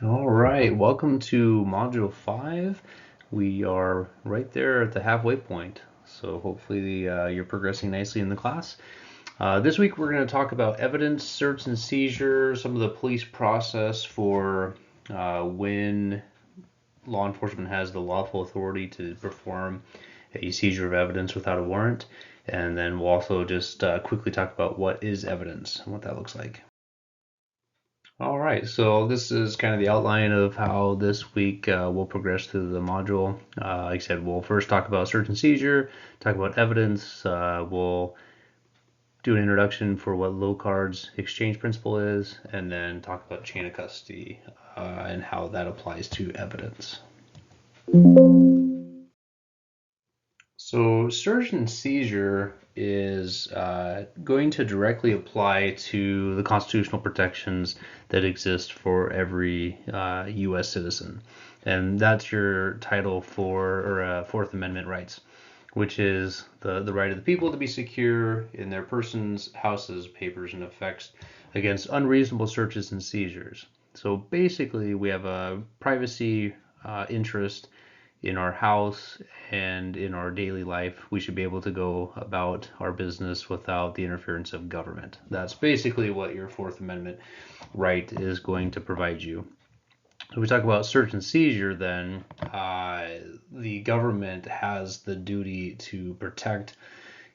All right, welcome to Module 5. We are right there at the halfway point, so hopefully you're progressing nicely in the class. This week we're going to talk about evidence, search and seizure, some of the police process for when law enforcement has the lawful authority to perform a seizure of evidence without a warrant, and then we'll also just quickly talk about what is evidence and what that looks like. All right, so this is kind of the outline of how this week we'll progress through the module. Like I said, we'll first talk about search and seizure, talk about evidence. We'll do an introduction for what Locard's exchange principle is, and then talk about chain of custody and how that applies to evidence. So search and seizure is going to directly apply to the constitutional protections that exist for every U.S. citizen. And that's your title for or Fourth Amendment rights, which is the right of the people to be secure in their persons, houses, papers, and effects against unreasonable searches and seizures. So basically, we have a privacy interest in our house and in our daily life. We should be able to go about our business without the interference of government. That's basically what your Fourth Amendment right is going to provide you. If we talk about search and seizure, then the government has the duty to protect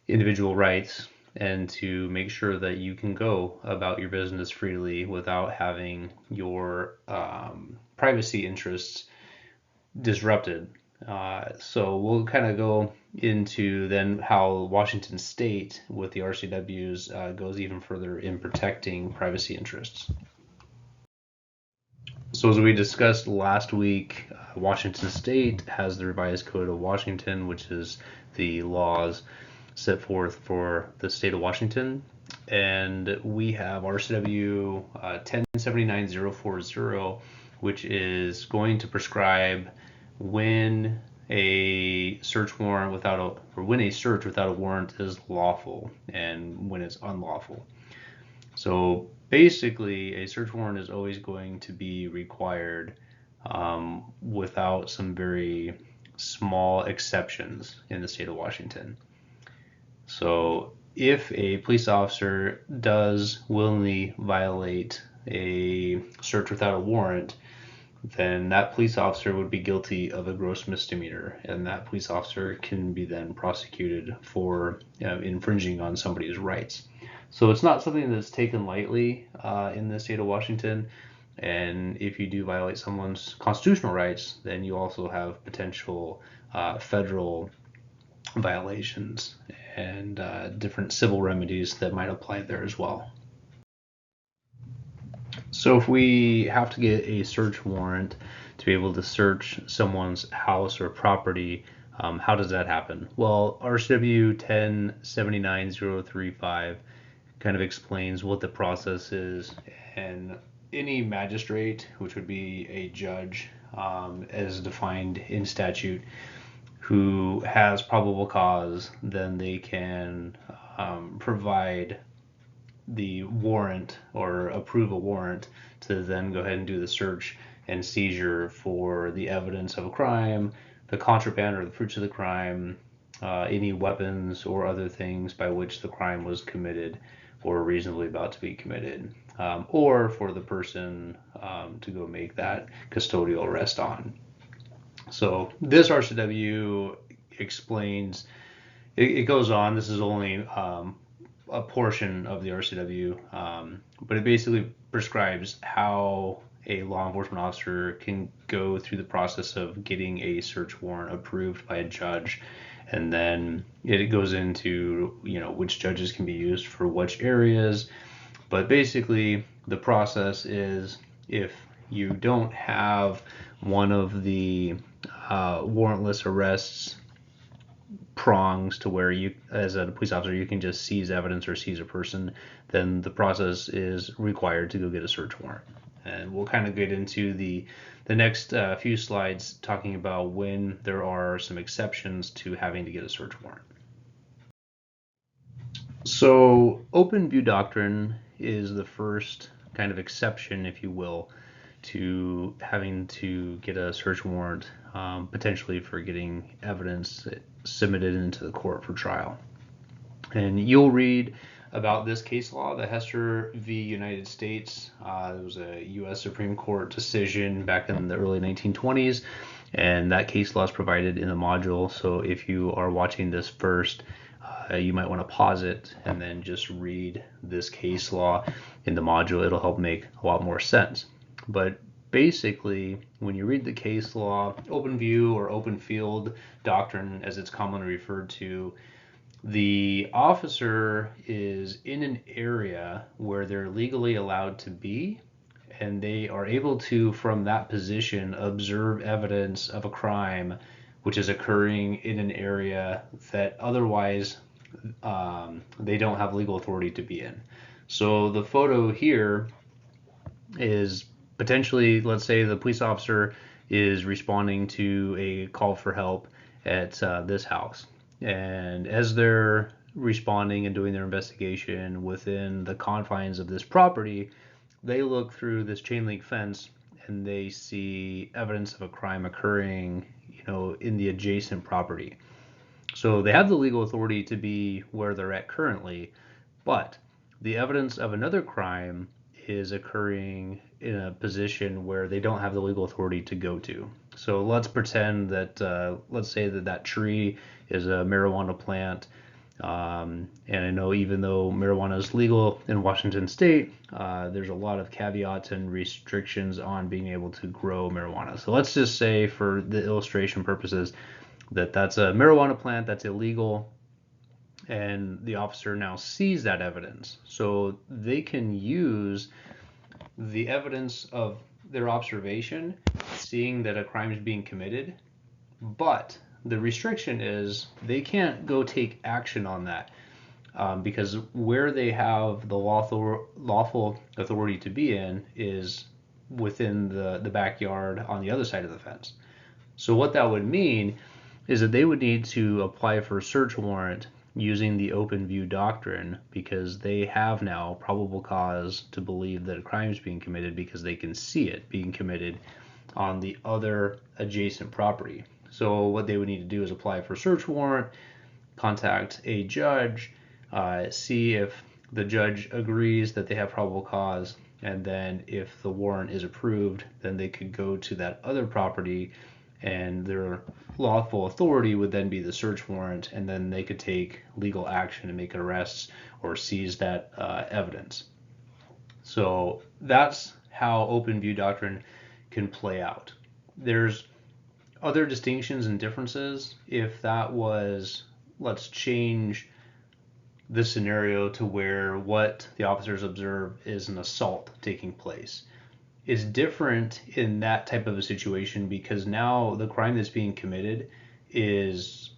individual rights and to make sure that you can go about your business freely without having your privacy interests disrupted. So we'll kind of go into then how Washington State with the RCWs goes even further in protecting privacy interests. So as we discussed last week, Washington State has the revised Code of Washington, which is the laws set forth for the state of Washington. And we have RCW 1079040, which is going to prescribe when a search warrant when a search without a warrant is lawful and when it's unlawful. So basically, a search warrant is always going to be required without some very small exceptions in the state of Washington. So if a police officer does willingly violate a search without a warrant, then that police officer would be guilty of a gross misdemeanor, and that police officer can be then prosecuted for infringing on somebody's rights. So it's not something that's taken lightly in the state of Washington, and if you do violate someone's constitutional rights, then you also have potential federal violations and different civil remedies that might apply there as well. So if we have to get a search warrant to be able to search someone's house or property, how does that happen? Well, RCW 1079035 kind of explains what the process is, and any magistrate, which would be a judge as defined in statute, who has probable cause, then they can provide the warrant or approve a warrant to then go ahead and do the search and seizure for the evidence of a crime, the contraband or the fruits of the crime, any weapons or other things by which the crime was committed or reasonably about to be committed, or for the person to go make that custodial arrest on. So this RCW explains, it goes on, this is only a portion of the RCW, but it basically prescribes how a law enforcement officer can go through the process of getting a search warrant approved by a judge, and then it goes into which judges can be used for which areas. But basically, the process is if you don't have one of the warrantless arrests prongs to where you, as a police officer, you can just seize evidence or seize a person, then the process is required to go get a search warrant. And we'll kind of get into the next few slides talking about when there are some exceptions to having to get a search warrant. So open view doctrine is the first kind of exception, if you will, to having to get a search warrant, potentially for getting evidence submitted into the court for trial. And you'll read about this case law, the Hester v. United States. It was a U.S. Supreme Court decision back in the early 1920s, and that case law is provided in the module. So if you are watching this first, you might want to pause it and then just read this case law in the module. It'll help make a lot more sense. But basically, when you read the case law, open view or open field doctrine, as it's commonly referred to, the officer is in an area where they're legally allowed to be, and they are able to, from that position, observe evidence of a crime which is occurring in an area that otherwise they don't have legal authority to be in. So the photo here is potentially, let's say the police officer is responding to a call for help at this house. And as they're responding and doing their investigation within the confines of this property, they look through this chain link fence and they see evidence of a crime occurring, in the adjacent property. So they have the legal authority to be where they're at currently, but the evidence of another crime is occurring in a position where they don't have the legal authority to go to. So let's pretend that, let's say that tree is a marijuana plant. And I know even though marijuana is legal in Washington state, there's a lot of caveats and restrictions on being able to grow marijuana. So let's just say, for the illustration purposes, that that's a marijuana plant that's illegal, and the officer now sees that evidence. So they can use the evidence of their observation, seeing that a crime is being committed, but the restriction is they can't go take action on that, because where they have the lawful authority to be in is within the backyard on the other side of the fence. So what that would mean is that they would need to apply for a search warrant using the open view doctrine, because they have now probable cause to believe that a crime is being committed because they can see it being committed on the other adjacent property. So what they would need to do is apply for a search warrant, contact a judge, see if the judge agrees that they have probable cause, and then if the warrant is approved, then they could go to that other property, and their lawful authority would then be the search warrant, and then they could take legal action and make arrests or seize that evidence. So that's how open view doctrine can play out. There's other distinctions and differences. If that was, let's change the scenario to where what the officers observe is an assault taking place. Is different in that type of a situation, because now the crime that's being committed is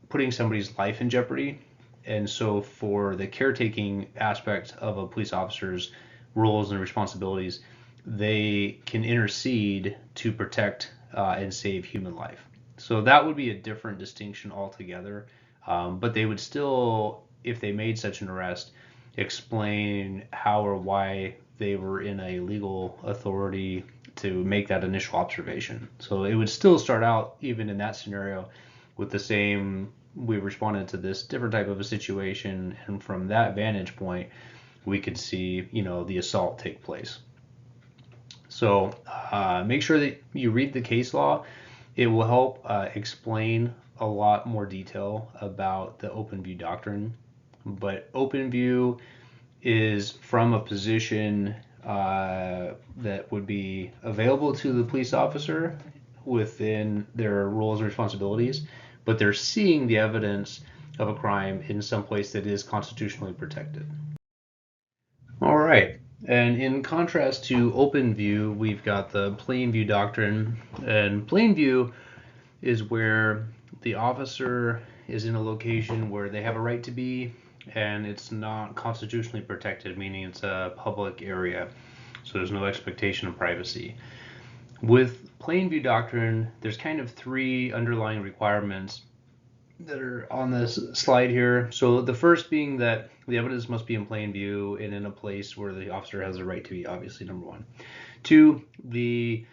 putting somebody's life in jeopardy. And so for the caretaking aspect of a police officer's roles and responsibilities, they can intercede to protect and save human life. So that would be a different distinction altogether. But they would still, if they made such an arrest, explain how or why they were in a legal authority to make that initial observation. So it would still start out, even in that scenario, with the same, we responded to this different type of a situation, and from that vantage point, we could see, the assault take place. So make sure that you read the case law. It will help explain a lot more detail about the open view doctrine. But open view is from a position that would be available to the police officer within their roles and responsibilities, but they're seeing the evidence of a crime in some place that is constitutionally protected. All right. And in contrast to open view, we've got the plain view doctrine. And plain view is where the officer is in a location where they have a right to be, and it's not constitutionally protected, meaning it's a public area, so there's no expectation of privacy. With plain view doctrine, there's kind of three underlying requirements that are on this slide here. So the first being that the evidence must be in plain view and in a place where the officer has a right to be, obviously, number one. 2, the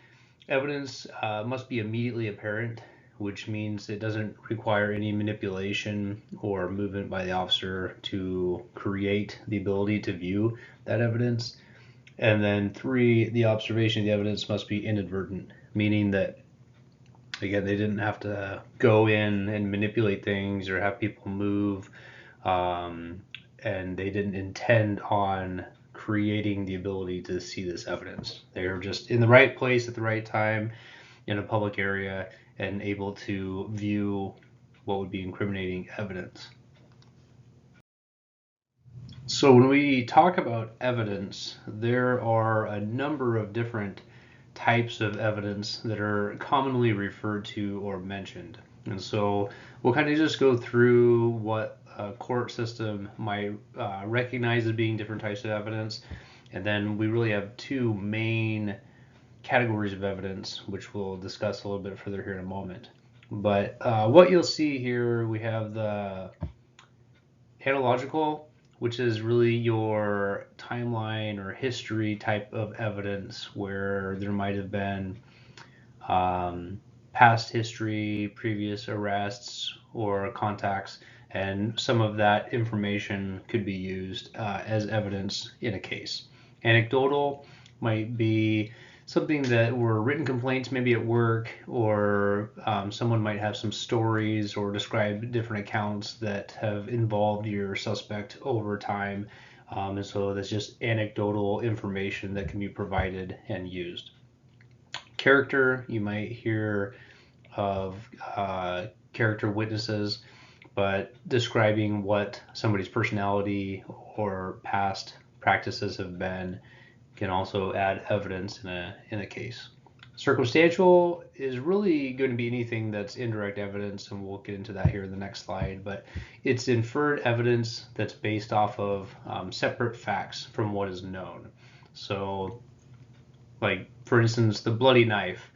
evidence must be immediately apparent, which means it doesn't require any manipulation or movement by the officer to create the ability to view that evidence. And then 3, the observation of the evidence must be inadvertent, meaning that, again, they didn't have to go in and manipulate things or have people move, and they didn't intend on creating the ability to see this evidence. They were just in the right place at the right time in a public area and able to view what would be incriminating evidence. So when we talk about evidence, there are a number of different types of evidence that are commonly referred to or mentioned. And so we'll kind of just go through what a court system might recognize as being different types of evidence. And then we really have 2 main categories of evidence, which we'll discuss a little bit further here in a moment. But what you'll see here, we have the analogical, which is really your timeline or history type of evidence where there might have been past history, previous arrests or contacts, and some of that information could be used as evidence in a case. Anecdotal might be something that were written complaints maybe at work, or someone might have some stories or describe different accounts that have involved your suspect over time, and so that's just anecdotal information that can be provided and used. Character, you might hear of character witnesses, but describing what somebody's personality or past practices have been can also add evidence in a case. Circumstantial is really going to be anything that's indirect evidence, and we'll get into that here in the next slide, but it's inferred evidence that's based off of separate facts from what is known. So, like, for instance, the bloody knife.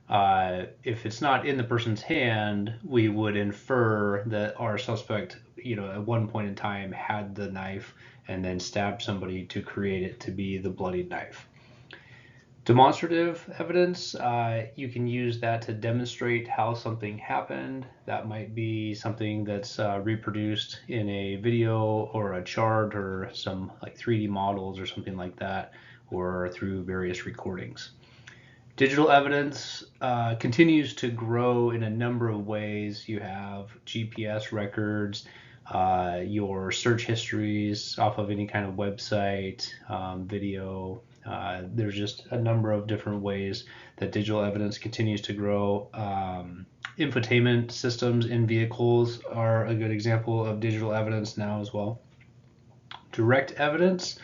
If it's not in the person's hand, we would infer that our suspect, at one point in time had the knife and then stabbed somebody to create it to be the bloodied knife. Demonstrative evidence, you can use that to demonstrate how something happened. That might be something that's reproduced in a video or a chart or some like 3D models or something like that, or through various recordings. Digital evidence continues to grow in a number of ways. You have GPS records, your search histories off of any kind of website, video. There's just a number of different ways that digital evidence continues to grow. Infotainment systems in vehicles are a good example of digital evidence now as well. Direct evidence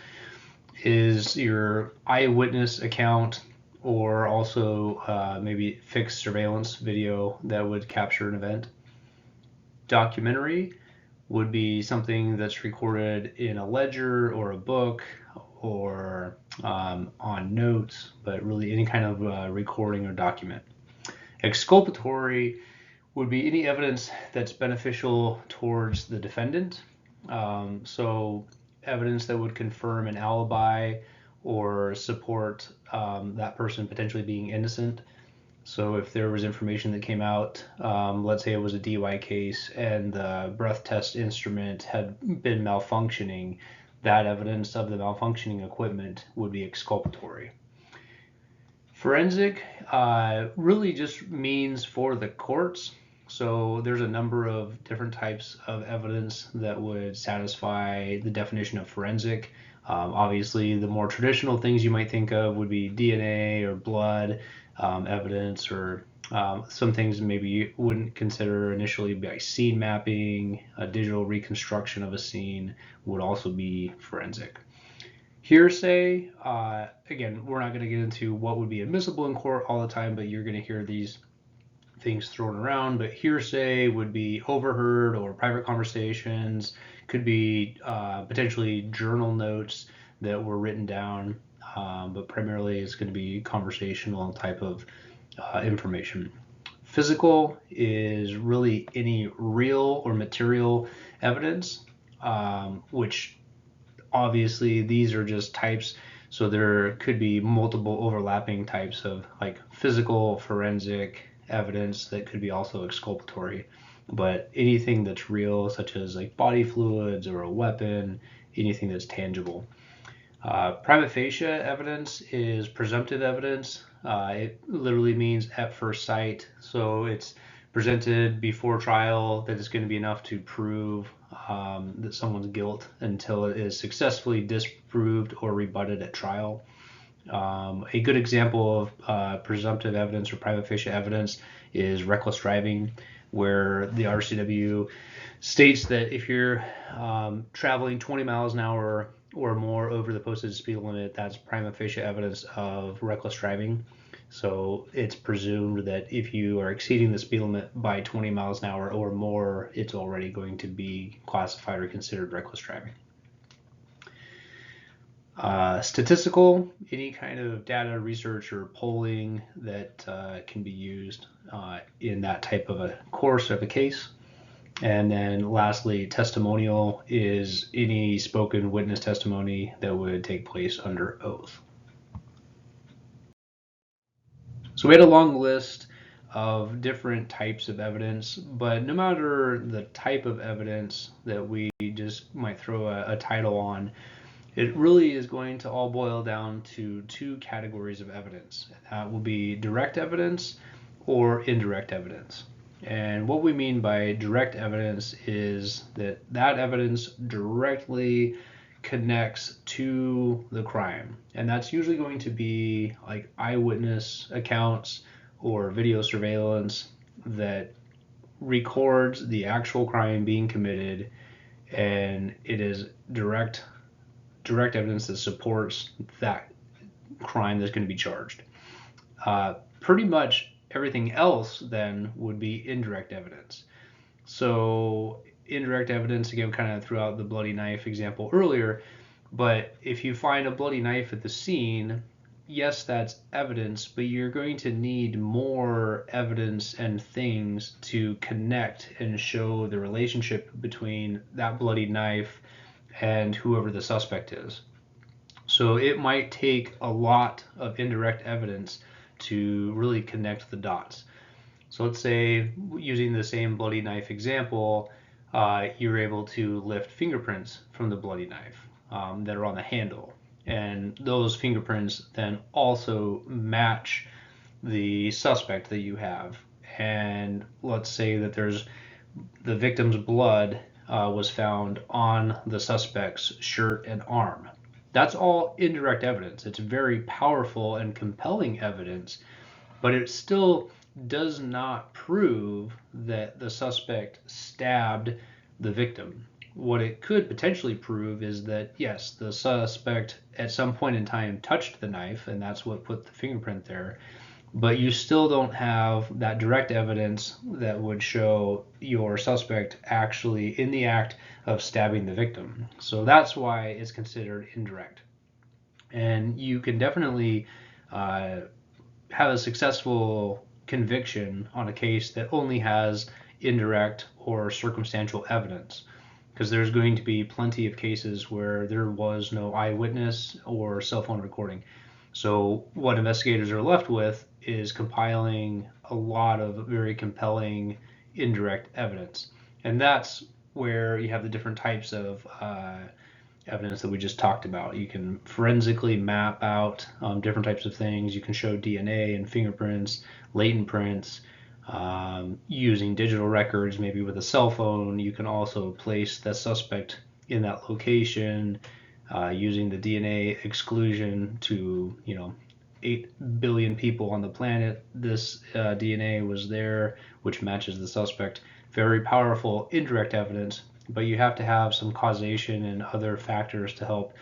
is your eyewitness account, or also maybe fixed surveillance video that would capture an event. Documentary would be something that's recorded in a ledger or a book or on notes, but really any kind of recording or document. Exculpatory would be any evidence that's beneficial towards the defendant. So evidence that would confirm an alibi or support that person potentially being innocent. So if there was information that came out, let's say it was a DUI case and the breath test instrument had been malfunctioning, that evidence of the malfunctioning equipment would be exculpatory. Forensic really just means for the courts. So there's a number of different types of evidence that would satisfy the definition of forensic. Obviously, the more traditional things you might think of would be DNA or blood evidence, or some things maybe you wouldn't consider initially, like scene mapping. A digital reconstruction of a scene would also be forensic. Hearsay, again, we're not going to get into what would be admissible in court all the time, but you're going to hear these things thrown around. But hearsay would be overheard or private conversations, could be potentially journal notes that were written down, but primarily it's going to be conversational type of information. Physical is really any real or material evidence, which obviously these are just types. So there could be multiple overlapping types of like physical forensic evidence that could be also exculpatory. But anything that's real, such as like body fluids or a weapon, anything that's tangible. Prima facie evidence is presumptive evidence. It literally means at first sight. So it's presented before trial that it's going to be enough to prove that someone's guilt until it is successfully disproved or rebutted at trial. A good example of presumptive evidence or prima facie evidence is reckless driving, where the RCW states that if you're traveling 20 miles an hour or more over the posted speed limit, that's prima facie evidence of reckless driving. So it's presumed that if you are exceeding the speed limit by 20 miles an hour or more, it's already going to be classified or considered reckless driving. Statistical, any kind of data research or polling that can be used in that type of a course of a case. And then lastly, testimonial is any spoken witness testimony that would take place under oath. So we had a long list of different types of evidence, but no matter the type of evidence that we just might throw a title on, it really is going to all boil down to two categories of evidence. That will be direct evidence or indirect evidence. And what we mean by direct evidence is that evidence directly connects to the crime. And that's usually going to be like eyewitness accounts or video surveillance that records the actual crime being committed, and it is direct evidence that supports that crime that's going to be charged. Pretty much everything else then would be indirect evidence. So indirect evidence, again, kind of threw out the bloody knife example earlier, but if you find a bloody knife at the scene, yes, that's evidence, but you're going to need more evidence and things to connect and show the relationship between that bloody knife and whoever the suspect is. So it might take a lot of indirect evidence to really connect the dots. So let's say, using the same bloody knife example, you're able to lift fingerprints from the bloody knife that are on the handle. And those fingerprints then also match the suspect that you have. And let's say that the victim's blood was found on the suspect's shirt and arm. That's all indirect evidence. It's very powerful and compelling evidence, but it still does not prove that the suspect stabbed the victim. What it could potentially prove is that, yes, the suspect at some point in time touched the knife, and that's what put the fingerprint there, but you still don't have that direct evidence that would show your suspect actually in the act of stabbing the victim. So that's why it's considered indirect. And you can definitely have a successful conviction on a case that only has indirect or circumstantial evidence, because there's going to be plenty of cases where there was no eyewitness or cell phone recording. So what investigators are left with is compiling a lot of very compelling indirect evidence. And that's where you have the different types of evidence that we just talked about. You can forensically map out different types of things. You can show DNA and fingerprints, latent prints, using digital records, maybe with a cell phone. You can also place the suspect in that location using the DNA exclusion to, 8 billion people on the planet. This DNA was there, which matches the suspect. Very powerful indirect evidence, but you have to have some causation and other factors to help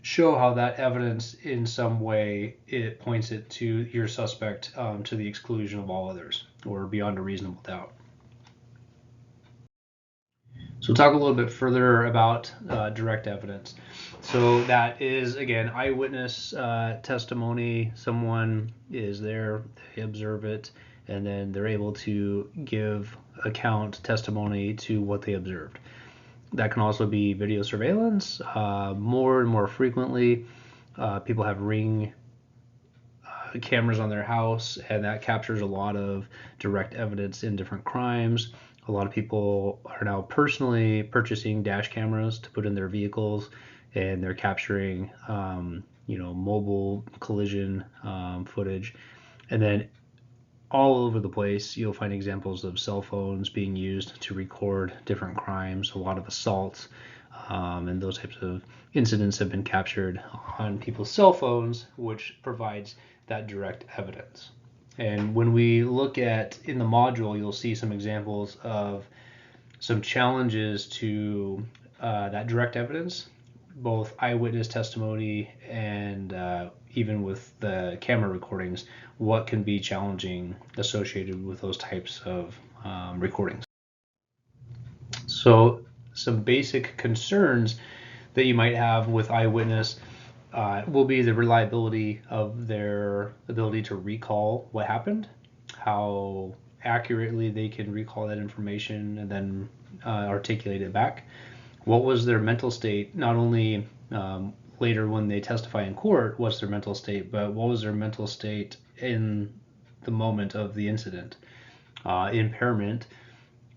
show how that evidence in some way it points it to your suspect to the exclusion of all others or beyond a reasonable doubt. So we'll talk a little bit further about direct evidence. So that is, again, eyewitness testimony. Someone is there, they observe it, and then they're able to give testimony to what they observed. That can also be video surveillance. More and more frequently, people have Ring cameras on their house, and that captures a lot of direct evidence in different crimes. A lot of people are now personally purchasing dash cameras to put in their vehicles, and they're capturing, mobile collision footage. And then all over the place, you'll find examples of cell phones being used to record different crimes. A lot of assaults and those types of incidents have been captured on people's cell phones, which provides that direct evidence. And when we look at in the module, you'll see some examples of some challenges to that direct evidence, both eyewitness testimony and even with the camera recordings, what can be challenging associated with those types of recordings. So some basic concerns that you might have with eyewitness will be the reliability of their ability to recall what happened, how accurately they can recall that information and then articulate it back. What was their mental state, not only later when they testify in court, what's their mental state, but what was their mental state in the moment of the incident. Impairment.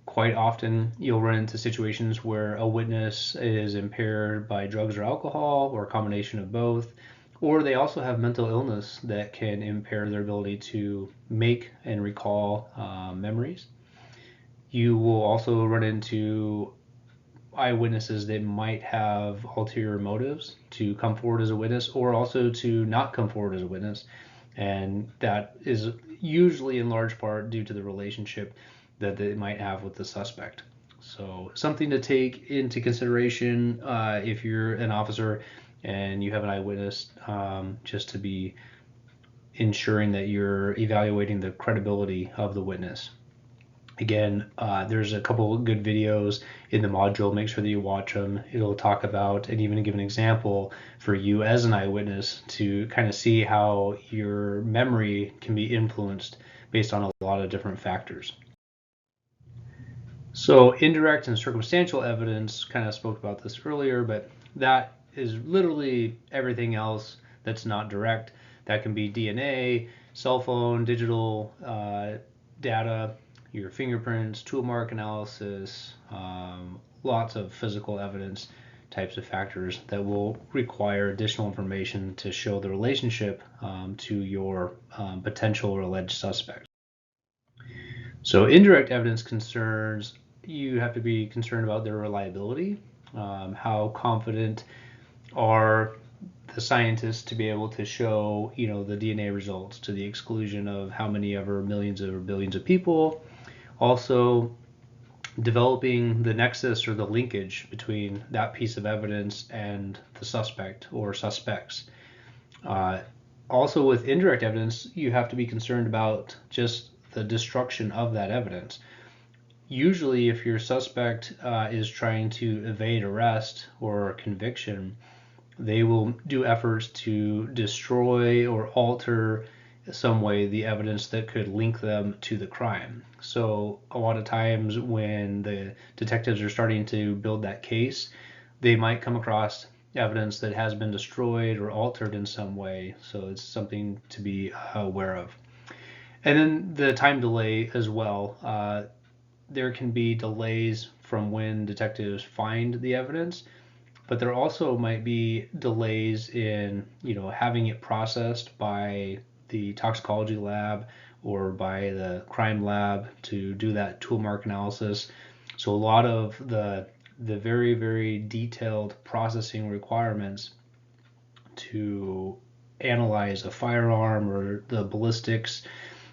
Quite often you'll run into situations where a witness is impaired by drugs or alcohol or a combination of both, or they also have mental illness that can impair their ability to make and recall memories. You will also run into eyewitnesses that might have ulterior motives to come forward as a witness or also to not come forward as a witness, and that is usually in large part due to the relationship that they might have with the suspect. So something to take into consideration if you're an officer and you have an eyewitness, just to be ensuring that you're evaluating the credibility of the witness. Again, there's a couple of good videos in the module. Make sure that you watch them. It'll talk about and even give an example for you as an eyewitness to kind of see how your memory can be influenced based on a lot of different factors. So indirect and circumstantial evidence, kind of spoke about this earlier, but that is literally everything else that's not direct. That can be DNA, cell phone, digital data, your fingerprints, tool mark analysis, lots of physical evidence types of factors that will require additional information to show the relationship to your potential or alleged suspect. So indirect evidence concerns, you have to be concerned about their reliability. How confident are the scientists to be able to show, the DNA results to the exclusion of how many ever millions or billions of people. Also, developing the nexus or the linkage between that piece of evidence and the suspect or suspects. Also, with indirect evidence, you have to be concerned about just the destruction of that evidence. Usually, if your suspect is trying to evade arrest or conviction, they will do efforts to destroy or alter some way the evidence that could link them to the crime. So a lot of times when the detectives are starting to build that case, they might come across evidence that has been destroyed or altered in some way. So it's something to be aware of. And then the time delay as well. There can be delays from when detectives find the evidence, but there also might be delays in, having it processed by the toxicology lab or by the crime lab to do that tool mark analysis. So a lot of the very, very detailed processing requirements to analyze a firearm or the ballistics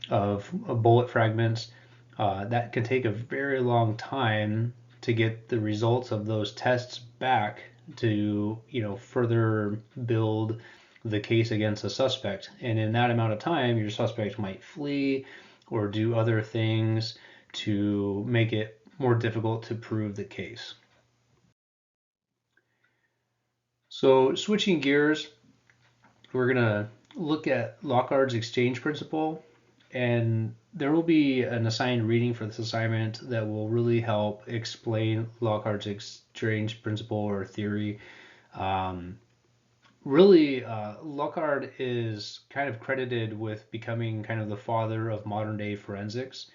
of bullet fragments, that can take a very long time to get the results of those tests back to, further build the case against a suspect. And in that amount of time, your suspect might flee or do other things to make it more difficult to prove the case. So switching gears, we're going to look at Locard's exchange principle, and there will be an assigned reading for this assignment that will really help explain Locard's exchange principle or theory. really, Lockhart is kind of credited with becoming kind of the father of modern day forensics.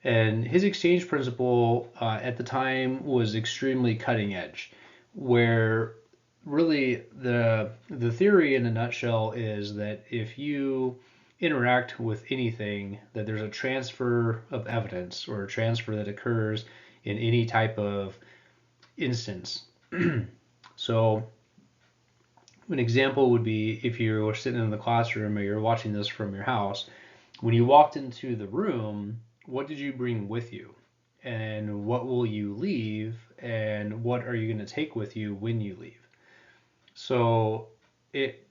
And his exchange principle at the time was extremely cutting edge, where really the theory in a nutshell is that if you interact with anything, that there's a transfer of evidence or a transfer that occurs in any type of instance. So an example would be if you were sitting in the classroom or you're watching this from your house, when you walked into the room, what did you bring with you? And what will you leave? And what are you going to take with you when you leave? So,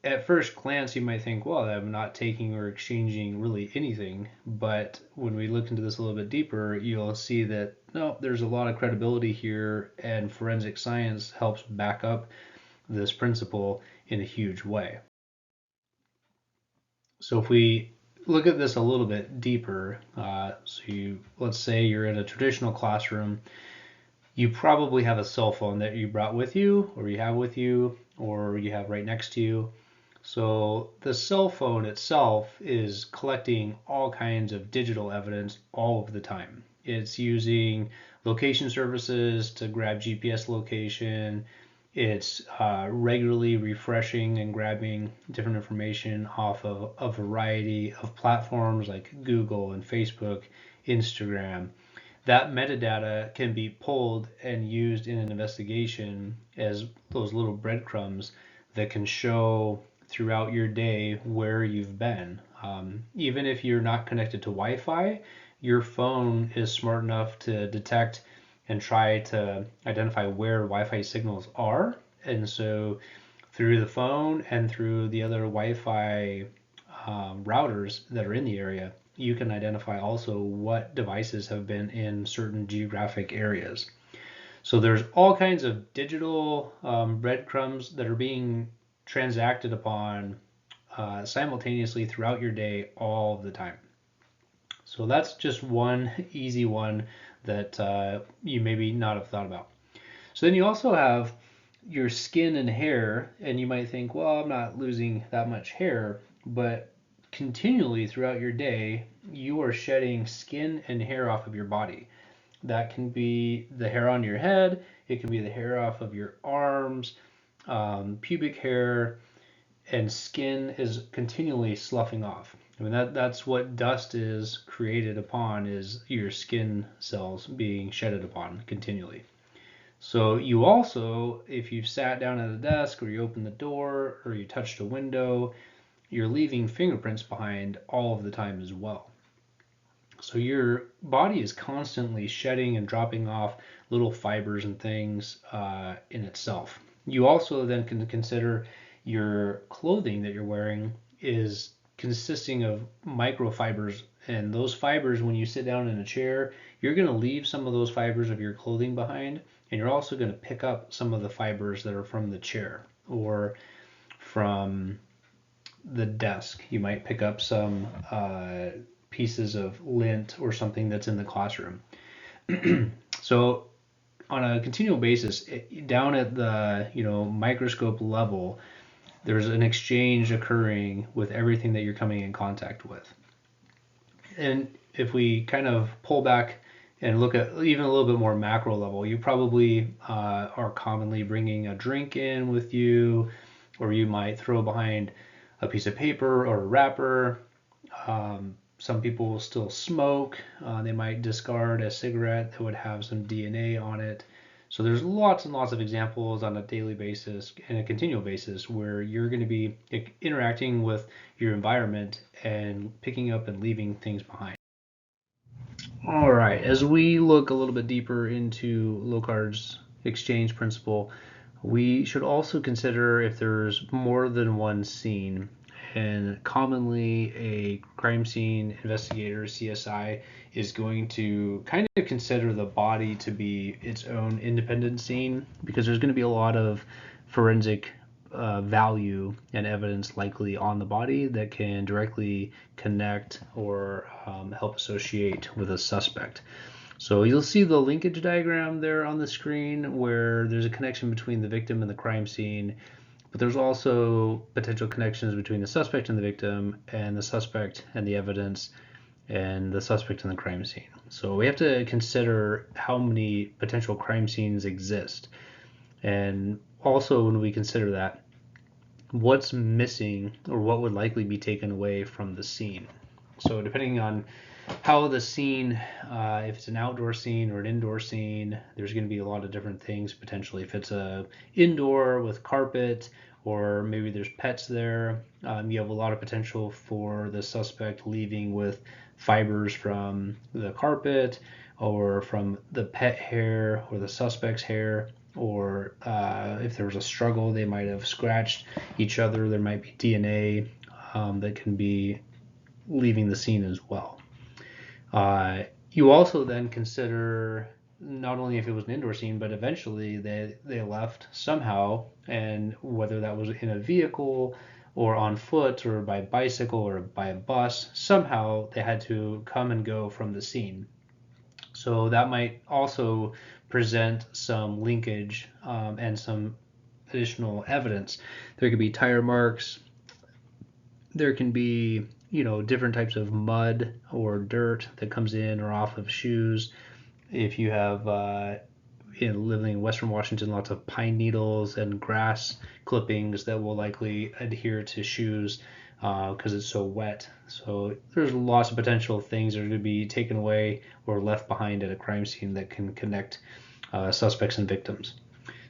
at first glance, you might think, well, I'm not taking or exchanging really anything. But when we look into this a little bit deeper, you'll see that no, there's a lot of credibility here, and forensic science helps back up this principle in a huge way. So if we look at this a little bit deeper, let's say you're in a traditional classroom, you probably have a cell phone that you brought with you, or you have with you, or you have right next to you. So the cell phone itself is collecting all kinds of digital evidence all of the time. It's using location services to grab GPS location. It's regularly refreshing and grabbing different information off of a variety of platforms like Google and Facebook, Instagram. That metadata can be pulled and used in an investigation as those little breadcrumbs that can show throughout your day where you've been. Even if you're not connected to Wi Fi, your phone is smart enough to detect and try to identify where Wi Fi signals are. And so, through the phone and through the other Wi Fi routers that are in the area, you can identify also what devices have been in certain geographic areas. So there's all kinds of digital breadcrumbs that are being transacted upon simultaneously throughout your day all the time. So that's just one easy one that you maybe not have thought about. So then you also have your skin and hair, and you might think, well, I'm not losing that much hair, but continually throughout your day, you are shedding skin and hair off of your body. That can be the hair on your head, it can be the hair off of your arms, pubic hair, and skin is continually sloughing off. I mean that's what dust is created upon is your skin cells being shedded upon continually. So you also, if you've sat down at a desk or you open the door or you touched a window, you're leaving fingerprints behind all of the time as well. So your body is constantly shedding and dropping off little fibers and things in itself. You also then can consider your clothing that you're wearing is consisting of microfibers, and those fibers, when you sit down in a chair, you're going to leave some of those fibers of your clothing behind, and you're also going to pick up some of the fibers that are from the chair or from the desk. You might pick up some pieces of lint or something that's in the classroom. So on a continual basis, down at the microscope level, there's an exchange occurring with everything that you're coming in contact with. And if we kind of pull back and look at even a little bit more macro level, you probably are commonly bringing a drink in with you, or you might throw behind a piece of paper or a wrapper. Some people will still smoke. They might discard a cigarette that would have some DNA on it. So there's lots and lots of examples on a daily basis and a continual basis where you're going to be interacting with your environment and picking up and leaving things behind. All right, as we look a little bit deeper into Locard's exchange principle, we should also consider if there's more than one scene. And commonly, a crime scene investigator, CSI, is going to kind of consider the body to be its own independent scene because there's going to be a lot of forensic value and evidence likely on the body that can directly connect or help associate with a suspect. So you'll see the linkage diagram there on the screen where there's a connection between the victim and the crime scene. but there's also potential connections between the suspect and the victim, and the suspect and the evidence, and the suspect and the crime scene. So we have to consider how many potential crime scenes exist. And also, when we consider that, what's missing or what would likely be taken away from the scene. So depending on how the scene, if it's an outdoor scene or an indoor scene, there's going to be a lot of different things potentially. If it's a indoor with carpet, or maybe there's pets there, you have a lot of potential for the suspect leaving with fibers from the carpet or from the pet hair or the suspect's hair, or if there was a struggle, they might have scratched each other. There might be DNA that can be leaving the scene as well. You also then consider not only if it was an indoor scene, but eventually they left somehow, and whether that was in a vehicle or on foot or by bicycle or by a bus, somehow they had to come and go from the scene. So that might also present some linkage and some additional evidence. There could be tire marks. There can be, different types of mud or dirt that comes in or off of shoes. If you have, living in Western Washington, lots of pine needles and grass clippings that will likely adhere to shoes because it's so wet. So there's lots of potential things that are going to be taken away or left behind at a crime scene that can connect suspects and victims.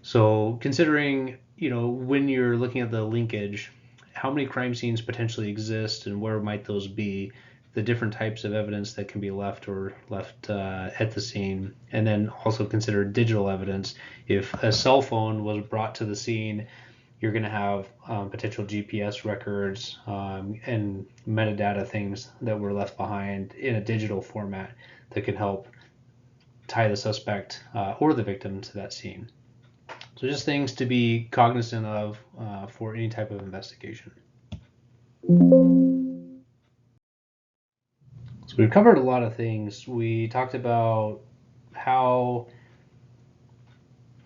So considering, when you're looking at the linkage, how many crime scenes potentially exist and where might those be, the different types of evidence that can be left at the scene, and then also consider digital evidence. If a cell phone was brought to the scene, you're going to have potential GPS records and metadata things that were left behind in a digital format that can help tie the suspect or the victim to that scene. So just things to be cognizant of for any type of investigation. So we've covered a lot of things. We talked about how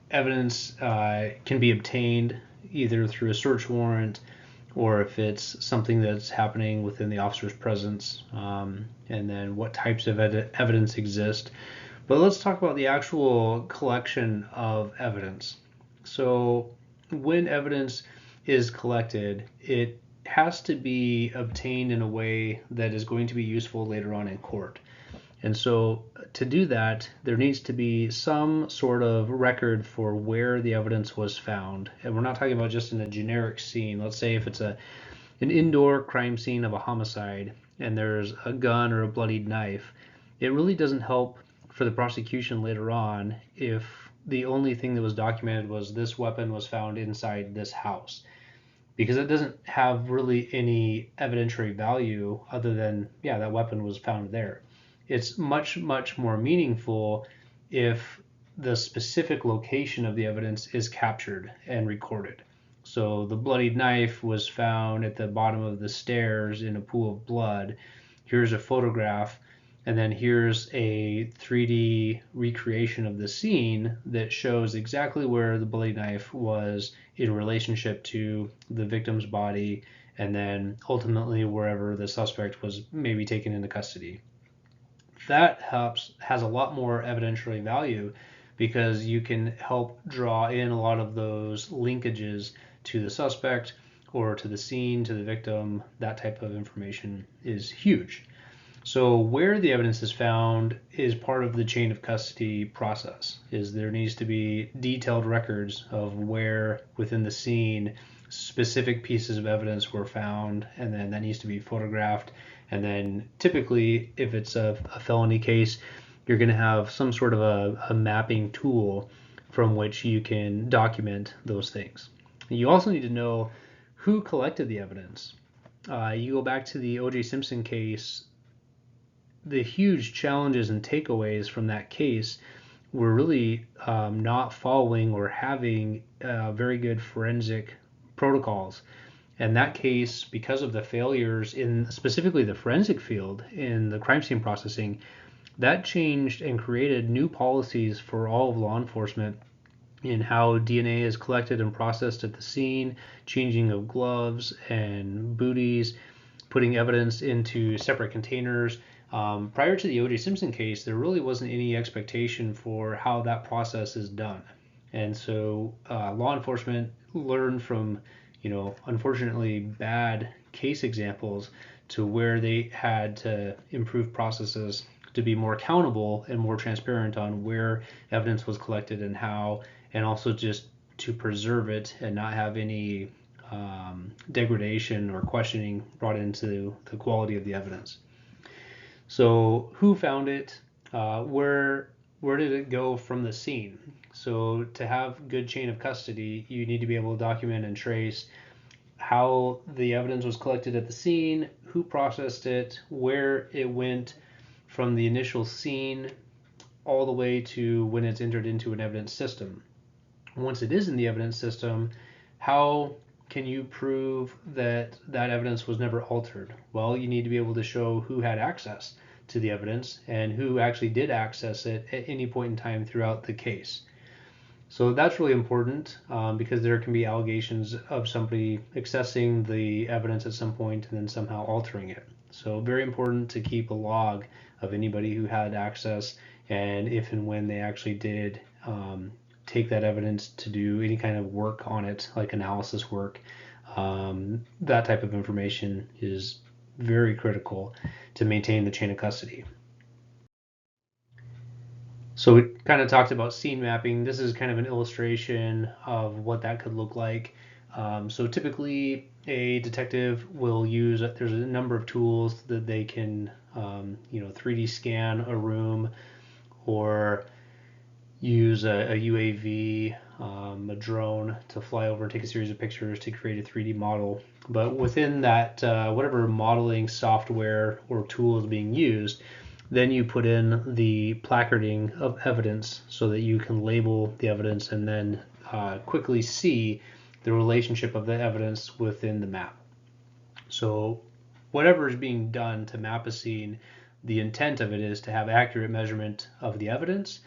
evidence can be obtained either through a search warrant or if it's something that's happening within the officer's presence, and then what types of evidence exist. But let's talk about the actual collection of evidence. So when evidence is collected, it has to be obtained in a way that is going to be useful later on in court. And so to do that, there needs to be some sort of record for where the evidence was found. And we're not talking about just in a generic scene. Let's say if it's an indoor crime scene of a homicide and there's a gun or a bloodied knife, it really doesn't help for the prosecution later on if the only thing that was documented was this weapon was found inside this house, because it doesn't have really any evidentiary value other than, yeah, that weapon was found there. It's much, much more meaningful if the specific location of the evidence is captured and recorded. So the bloodied knife was found at the bottom of the stairs in a pool of blood. Here's a photograph, and then here's a 3D recreation of the scene that shows exactly where the bloody knife was in relationship to the victim's body, and then ultimately wherever the suspect was maybe taken into custody. That has a lot more evidentiary value because you can help draw in a lot of those linkages to the suspect or to the scene, to the victim. That type of information is huge. So where the evidence is found is part of the chain of custody process. There needs to be detailed records of where within the scene specific pieces of evidence were found, and then that needs to be photographed. And then typically, if it's a felony case, you're going to have some sort of a mapping tool from which you can document those things. You also need to know who collected the evidence. You go back to the O.J. Simpson case, the huge challenges and takeaways from that case were really not following or having very good forensic protocols. And that case, because of the failures in specifically the forensic field in the crime scene processing, that changed and created new policies for all of law enforcement in how DNA is collected and processed at the scene, changing of gloves and booties, putting evidence into separate containers. Prior to the O.J. Simpson case, there really wasn't any expectation for how that process is done. And so law enforcement learned from, unfortunately bad case examples to where they had to improve processes to be more accountable and more transparent on where evidence was collected and how, and also just to preserve it and not have any degradation or questioning brought into the quality of the evidence. So who found it? Where did it go from the scene? So to have good chain of custody, you need to be able to document and trace how the evidence was collected at the scene, who processed it, where it went from the initial scene all the way to when it's entered into an evidence system. Once it is in the evidence system, how can you prove that that evidence was never altered? Well, you need to be able to show who had access to the evidence and who actually did access it at any point in time throughout the case. So that's really important because there can be allegations of somebody accessing the evidence at some point and then somehow altering it. So very important to keep a log of anybody who had access and if and when they actually did take that evidence to do any kind of work on it, like analysis work. That type of information is very critical to maintain the chain of custody. So we kind of talked about scene mapping. This is kind of an illustration of what that could look like. So typically a detective will use, there's a number of tools that they can, 3D scan a room or use a UAV, a drone to fly over and take a series of pictures to create a 3D model. But within that, whatever modeling software or tool is being used, then you put in the placarding of evidence so that you can label the evidence and then quickly see the relationship of the evidence within the map. So whatever is being done to map a scene, the intent of it is to have accurate measurement of the evidence,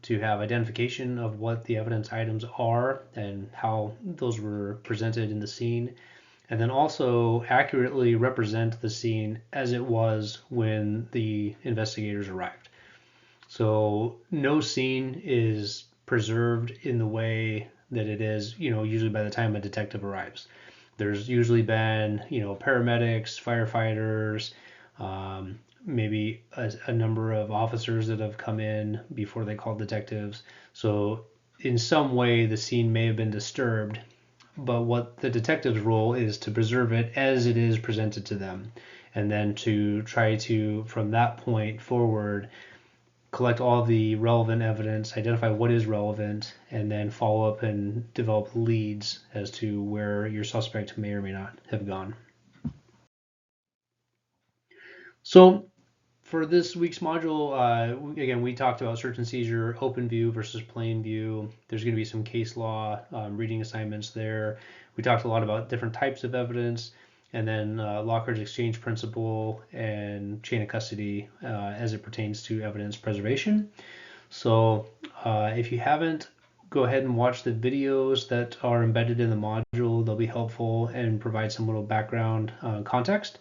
to have identification of what the evidence items are and how those were presented in the scene, and then also accurately represent the scene as it was when the investigators arrived. So no scene is preserved in the way that it is, usually by the time a detective arrives. There's usually been, paramedics, firefighters, maybe a number of officers that have come in before they called detectives. So in some way, the scene may have been disturbed, but what the detective's role is to preserve it as it is presented to them, and then to try to, from that point forward, collect all the relevant evidence, identify what is relevant, and then follow up and develop leads as to where your suspect may or may not have gone. So for this week's module, again, we talked about search and seizure, open view versus plain view. There's going to be some case law reading assignments there. We talked a lot about different types of evidence, and then Lockhart's exchange principle and chain of custody as it pertains to evidence preservation. So if you haven't, go ahead and watch the videos that are embedded in the module. They'll be helpful and provide some little background context.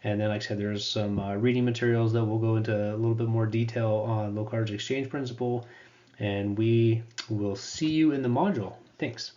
And then, like I said, there's some reading materials that will go into a little bit more detail on Lockhart's exchange principle. And we will see you in the module. Thanks.